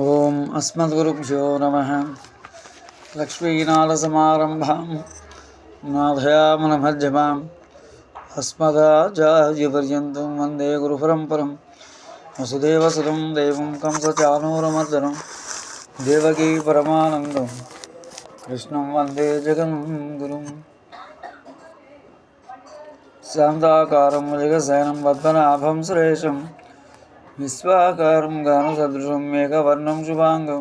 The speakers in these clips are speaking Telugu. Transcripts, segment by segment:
ఓం అస్మద్గురుభ్యో నమః. లక్ష్మీనాథసమారంభాం నాథయామునమధ్యమాం అస్మదాచార్యపర్యంతం వందే గురుపరంపరం. వసుదేవసుతం దేవం కంసచానూరమర్దనం దేవకీ పరమానందం కృష్ణం వందే జగద్గురుం. శాంతాకారం జగశయనం పద్మనాభం సురేశం విశ్వాకారం గానసదృశం మేఘవర్ణం శుభాంగం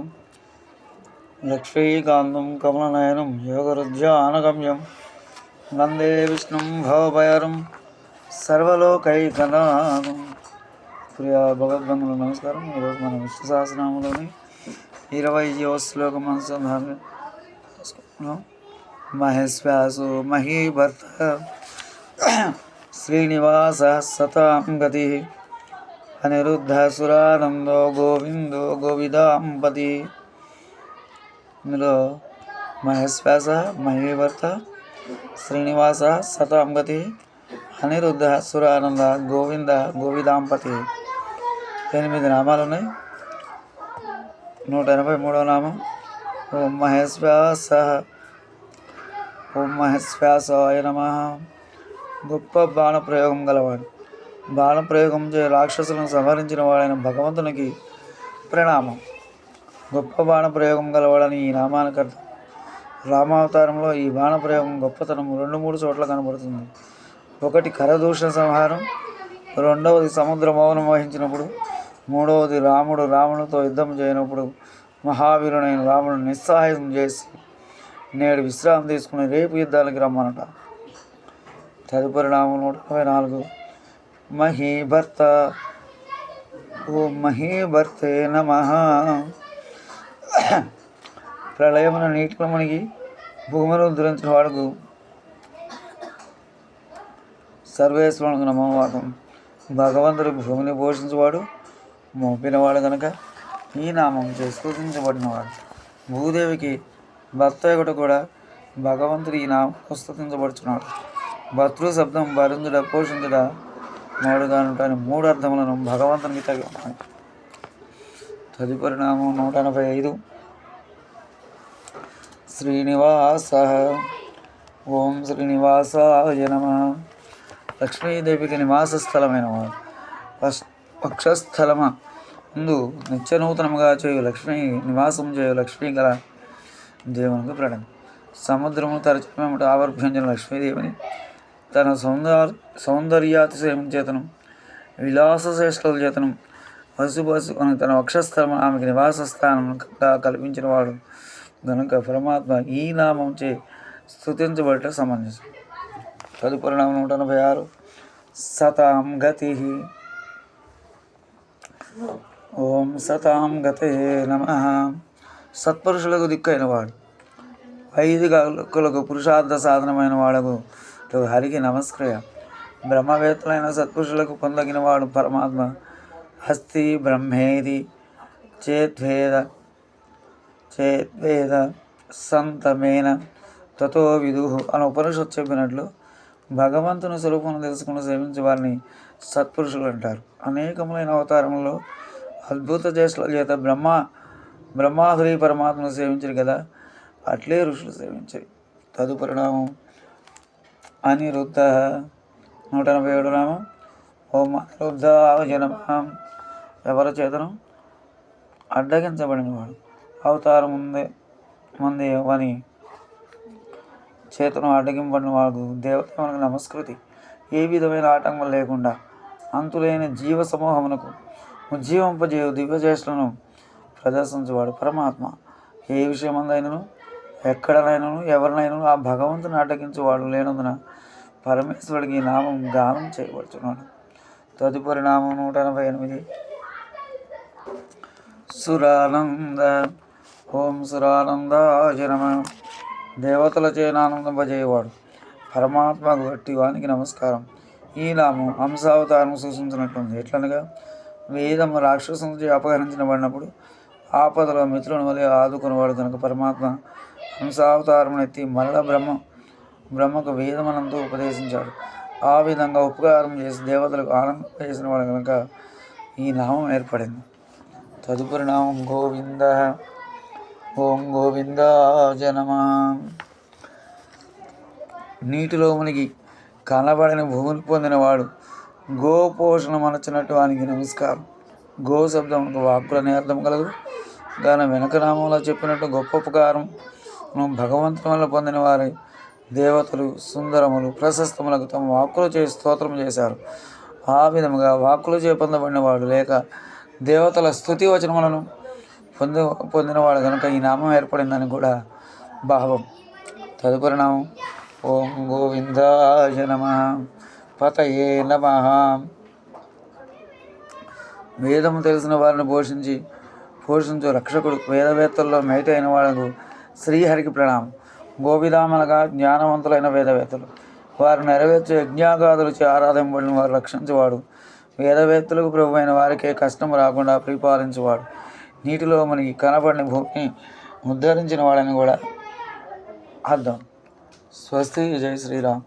లక్ష్మీకాంతం కమలనయనం యోగరుధ్యానగమ్యం వందే విష్ణుం భవభయరం సర్వలోకైకనాథం. ప్రియ భగవద్బంధువులు నమస్కారం. ఈరోజు మన విష్ణు సహస్రనామంలోని 20వ శ్లోకం అనుసంధానం చేసుకుంటున్నాం. మహేశ్వాసో మహీభర్త శ్రీనివాస సతాం గతి అనిరుద్ధ సురానందో గోవిందో గోవిదాంపతి. ఇందులో మహేశ్వాస మహీభర్త శ్రీనివాస సతాం గతి అనిరుద్ధ సురానంద గోవింద గోవిదాంపతి 8 నామాలు ఉన్నాయి. 183వ నామం ఓం మహేశ్వాస. ఓం మహేశ్వాసాయ నమః. గొప్ప బాణప్రయోగం గలవాడు, బాణప్రయోగం చే రాక్షసులను సంహరించిన వాడైన భగవంతునికి ప్రణామం. గొప్ప బాణప్రయోగం గలవాడని ఈ నామానికి అర్థం. రామావతారంలో ఈ బాణప్రయోగం గొప్పతనం 2-3 చోట్ల కనబడుతుంది. ఒకటి కరదూషణ సంహారం, రెండవది సముద్ర మౌనం వహించినప్పుడు, మూడవది రాముడు రావణుడితో యుద్ధం చేయనప్పుడు మహావీరుడైన రాముడు నిస్సహాయం చేసి నేడు విశ్రాంతి తీసుకుని రేపు యుద్ధానికి రమ్మనట. తదుపరి నామం 184 మహీభర్త. ఓం మహీభర్తే నమః. ప్రళయమున నీటిలో మునిగి భూమిని ఉద్ధరించిన వాడుకు సర్వేశ్వరునికి నమోవాకం. భగవంతుడు భూమిని పోషించేవాడు, మోపినవాడు కనుక ఈ నామం చే స్తుతించబడినవాడు. భూదేవికి భర్త ఒకటి కూడా భగవంతుడు ఈ నామం స్తుతించబడుచున్నాడు. భర్తృ శబ్దం భరించుట పోషించుట మోడుగానుంటాని 3 అర్థములను భగవంతునికి తగి ఉన్నాయి. తదుపరి నామం 185 శ్రీనివాస. ఓం శ్రీనివాసాయ నమః. లక్ష్మీదేవికి నివాస స్థలమైన వాడు, వక్షస్థలమ ముందు నిత్యనూతనముగా చేయు లక్ష్మీ నివాసం చేయు లక్ష్మీ గల దేవునికి ప్రణం. సముద్రము తరచమేమిటి ఆవర్భ్యంజన లక్ష్మీదేవిని తన సౌందర్యాతిశయం చేతను విలాసశ్రేష్ఠుల చేతను వసుకొని తన వక్షస్థలం ఆమెకి నివాస స్థానంగా కల్పించిన వాడు గనుక పరమాత్మ ఈ నామం చే స్తుతించబడట సమంజసం. తదుపరి నామం 186 సతాం గతి. ఓం సతాం గతే నమః. సత్పురుషులకు దిక్కైన వాడు, వైదికులకు పురుషార్థ సాధనమైన వాడకు హరికి నమస్కృయ. బ్రహ్మవేత్తలైన సత్పురుషులకు పొందగిన వాడు పరమాత్మ. అస్తి బ్రహ్మేది చేద్వేద సంతమేన తతో విదుహు అని ఉపనిషత్తు చెప్పినట్లు భగవంతుని స్వరూపం తెలుసుకుని సేవించే వారిని సత్పురుషులు అంటారు. అనేకములైన అవతారములలో అద్భుత చేష్టల చేత బ్రహ్మాహురి పరమాత్మను సేవించరు కదా, అట్లే ఋషులు సేవించరు. తదుపరి నామం అనిరుద్ధ. 187 నామం ఓం అనిరుద్ధాయ నమః. ఎవరి చేతను అడ్డగించబడినవాడు, అవతారం ముందే వాని చేతను అడ్డగింపబడిన వాడు దేవతలకు నమస్కృతి. ఏ విధమైన ఆటంకం లేకుండా అంతులేని జీవ సమూహమునకు ఉజ్జీవింపజేయు దివ్యచేష్టలను ప్రదర్శించేవాడు పరమాత్మ. ఏ విషయమందైనను ఎక్కడనైనను ఎవరినైనను ఆ భగవంతుని అడ్డగించేవాడు లేనందున పరమేశ్వరుడికి ఈ నామం గానం చేయబడుతున్నాడు. తదుపరి నామం 188 సురానంద. ఓం సురానందాయ నమః. దేవతలచే ఆనందింపజేయవాడు పరమాత్మకు గట్టి వానికి నమస్కారం. ఈ నామం హంసావతారం సూచించినట్లుంది. ఎట్లనగా వేదము రాక్షసులచే అపహరించబడినప్పుడు ఆపదలో మిత్రుని వలె ఆదుకునేవాడు కనుక పరమాత్మ హంసావతారం ఎత్తి మరల బ్రహ్మకు వేదమనంతో ఉపదేశించాడు. ఆ విధంగా ఉపకారం చేసి దేవతలకు ఆనందం చేసిన వాడు కనుక ఈ నామం ఏర్పడింది. తదుపరి నామం గోవింద. ఓం గోవిందాయ నమః. నీటిలో మునిగి కనబడని భూమిని పొందినవాడు గోపోషణ మనచినట్టు వానికి నమస్కారం. గో శబ్దమునకు వాక్కులనే అర్థం కలదు. దాని వెనక నామంలో చెప్పినట్టు గొప్ప ఉపకారం భగవంతుని వల్ల పొందిన వారి దేవతలు సుందరములు ప్రశస్తములకు తమ వాక్కులు చేసి స్తోత్రం చేశారు. ఆ విధముగా వాక్కులు చేపొందబడినవాడు లేక దేవతల స్తుతి వచనములను పొందినవాడు కనుక ఈ నామం ఏర్పడిందని కూడా భావం. తదుపరి నామం ఓం గోవిందాయ నమః. పతయే నమః. వేదము తెలిసిన వారిని పోషించు రక్షకుడు వేదవేత్తల్లో మేటి అయిన వాళ్లకు శ్రీహరికి ప్రణామం. గోవిధామనగా జ్ఞానవంతులైన వేదవేత్తలు వారు నెరవేర్చే యజ్ఞాగాదులచే ఆరాధింపబడిన వారు రక్షించేవాడు. వేదవేత్తలకు ప్రభు అయిన వారికే కష్టం రాకుండా పరిపాలించేవాడు. నీటిలో మనకి కనబడిన భూమిని ఉద్ధరించిన వాడని కూడా అర్థం. స్వస్తి. జై శ్రీరామ్.